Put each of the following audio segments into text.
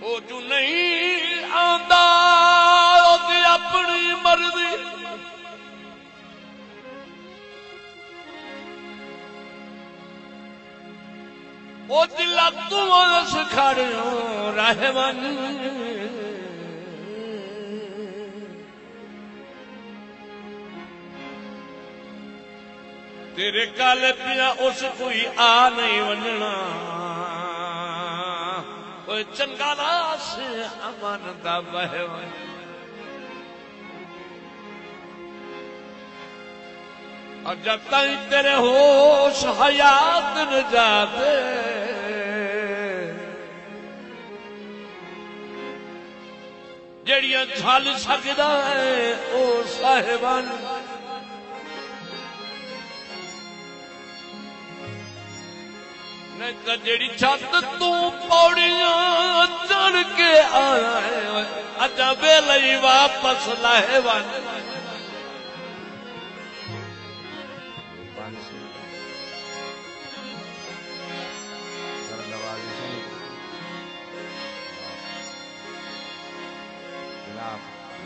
ओ जो नहीं आंदा ओदी अपनी मर्जी ओ जिला तू अस खड़ो रहवन तेरे काले पिया उस कोई आ नहीं वंजना कोई चंगा रास अमन दा बहवन और जब तक तेरे होश हयात न जाते जड़ियां झल सकदा है ओ साहिबान नहीं तो जेड़ी छत तू पौड़ियां चढ़ के आया है अजा वेले वापस लाहेवन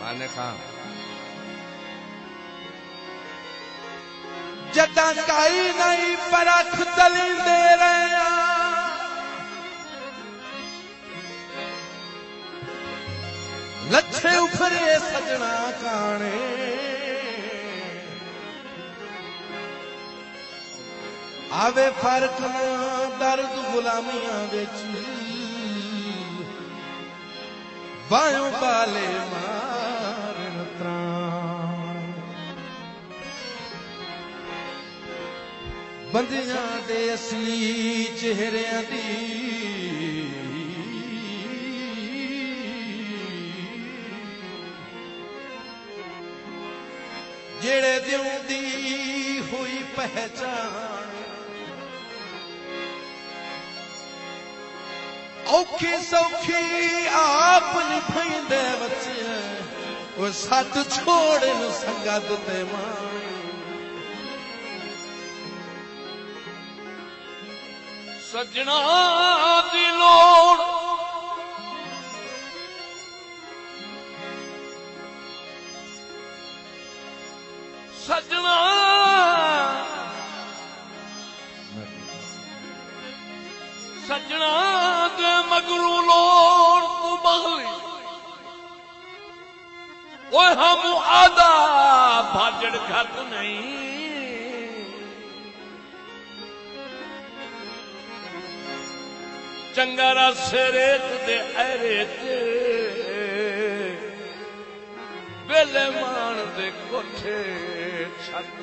माने खां जदा काई नहीं परख दली दे रहे लच्छे उखरे सजना काने आवे फर्क ना दर्द गुलामियां विच बायों बाले मारन त्राण बंदियां दे असली चेहरियां दी जेड़े दिउंदी हुई पहचान औखी सौखी आप निभाइंदे बच्चे वो सट छोड़ संगत ते मां सजना दी लोड़ सजना सजना दे मगरू लोड़ तू बगली वो हम आदा भाजड़ खत नहीं चंगारा सेरेत दे ऐरेत वेले मान दे कोठे छत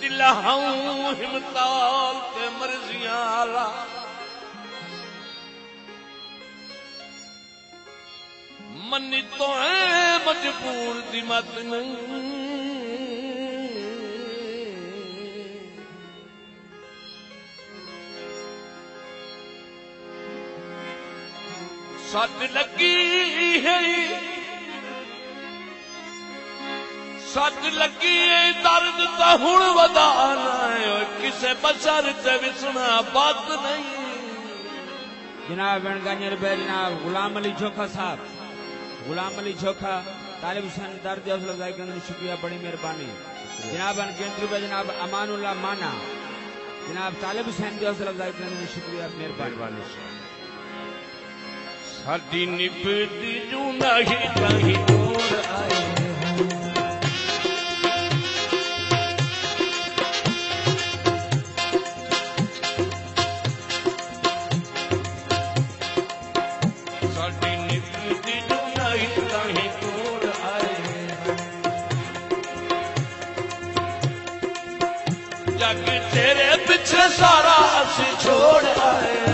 दिला हूं हिमताल ते मर्जियां आला मन्नी तो है मजबूर दी मत नहीं सट लगी है सट लगी है दर्द तो हुण वधाना है किसे बसर ते विसना बात नहीं जनाब गंजर बे जनाब गुलाम अली चोखा साहब गुलाम अली चोखा तालिब हुसैन दर्द हौसला अफजाई करने शुक्रिया बड़ी मेहरबानी जनाब केंद्र पे जनाब अमानुल्लाह माना जनाब तालिब हुसैन की हौसला अफजाई करने शुक्रिया मेहरबानी साडी निभदी जू नहीं कहीं दूर आए साडी निभदी जू नहीं कहीं दूर आए जग तेरे पीछे सारा असी छोड़ आए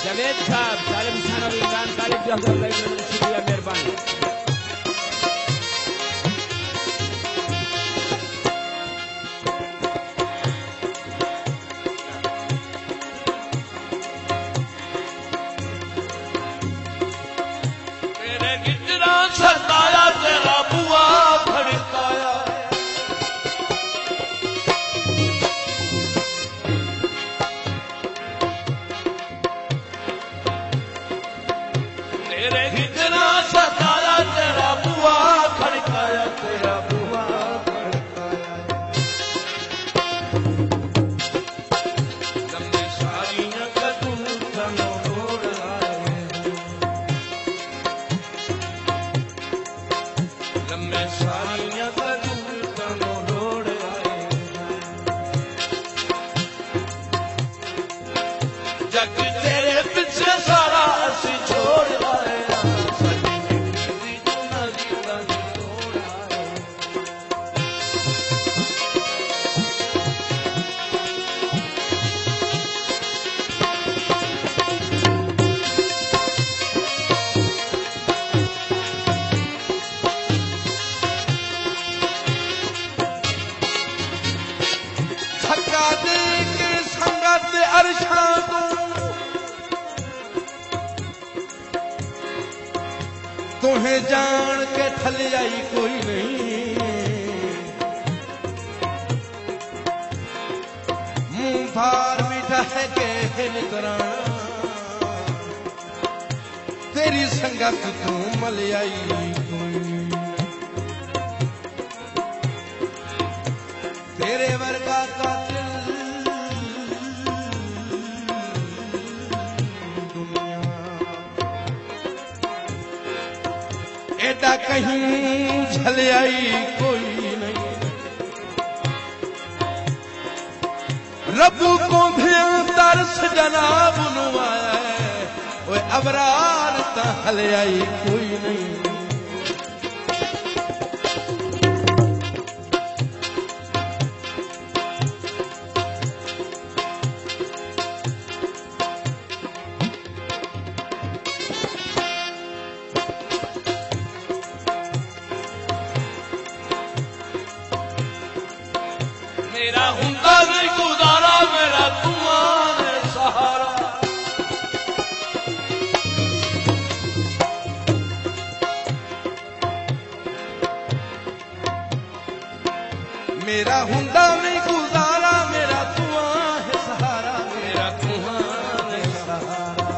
जावेद साहब तालिब हुसैन और इमरान तालिब की हौसला अफजाई करने शुक्रिया मेहरबानी जग तेरे पीछे सारा असी छोड़ आए साडी निकली ना गीता तोड़ आए थका दे के संगत अरशा तू तुहें जान के थले आई कोई नहीं मुंह भार मिठा है के निकराना तेरी संगत तू मल आई कोई तेरे वर्गा कातिल दुनिया एडा कहीं झल आई कोई नहीं रबू को भी तरस जनाब नुआया ओए अबरार ता हल आई कोई नहीं मेरा हुंदा नहीं गुजारा मेरा तुम्हारे सहारा मेरा हुंदा नहीं गुजारा मेरा तुआ है सहारा मेरा तुम्हारे सहारा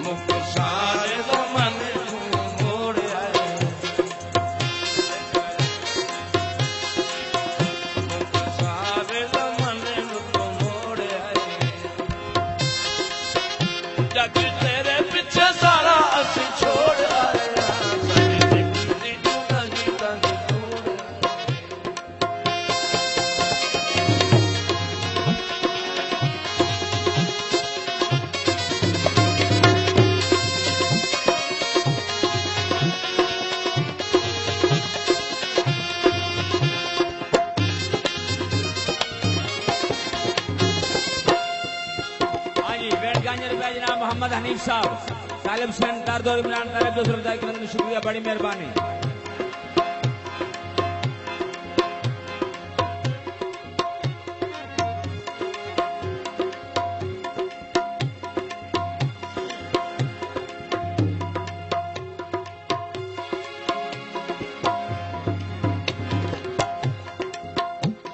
मुख सारे जमाने तू मोड़ आए मुख सारे जमाने तू मोड़ आए जग तेरे पीछे सारा असी छोड़ आए साडी निकली ना गीता तोड़ आए हाँ जी वेट गांजर पे जनाब मोहम्मद हनीफ साहब तालिब हुसैन दर्द और इमरान तालिब दूसरे दाई करने में शुक्रिया बड़ी मेहरबानी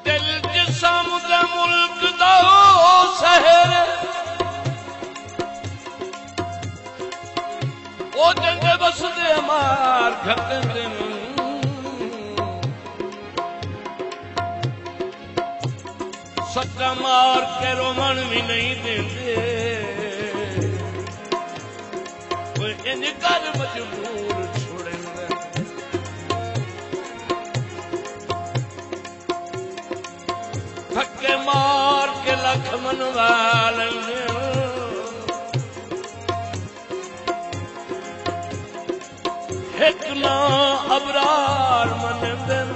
दिल जिसम दे मुल्क दा शहर ओ जंगे बसदे मार खकंदे सट्टा मार के रोमन भी नहीं देंदे कोई इन कर मजबूर छोड़ेंगे धक्के मार के लख मनवा लेंगे एक ना अबरार मन दिन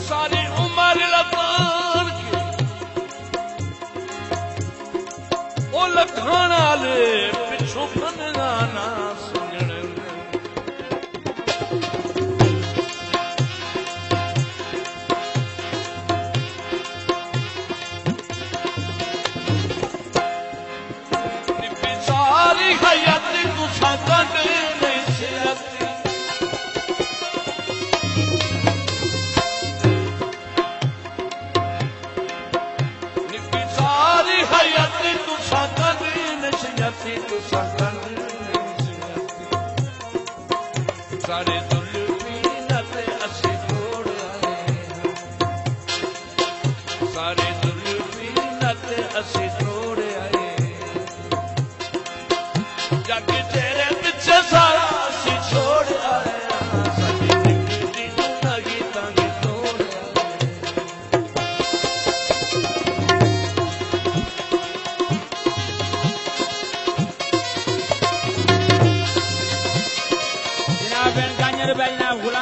सारी उम्र लतान के ओ लखाना ले पिछू फनगा ना सुनने सारी है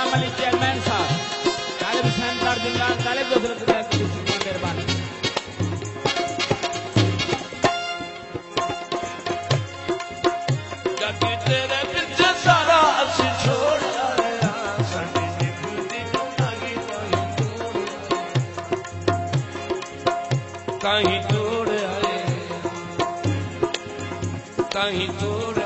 गुलाम अली चेयरमैन साहब, तालिब हुसैन दर्द इमरान तालिब जो शुक्रिया मेहरबानी। तेरे पीछे सारा असि छोड़ आया, साडी जिंदगी बनाई कहीं तोड़ आए, कहीं तोड़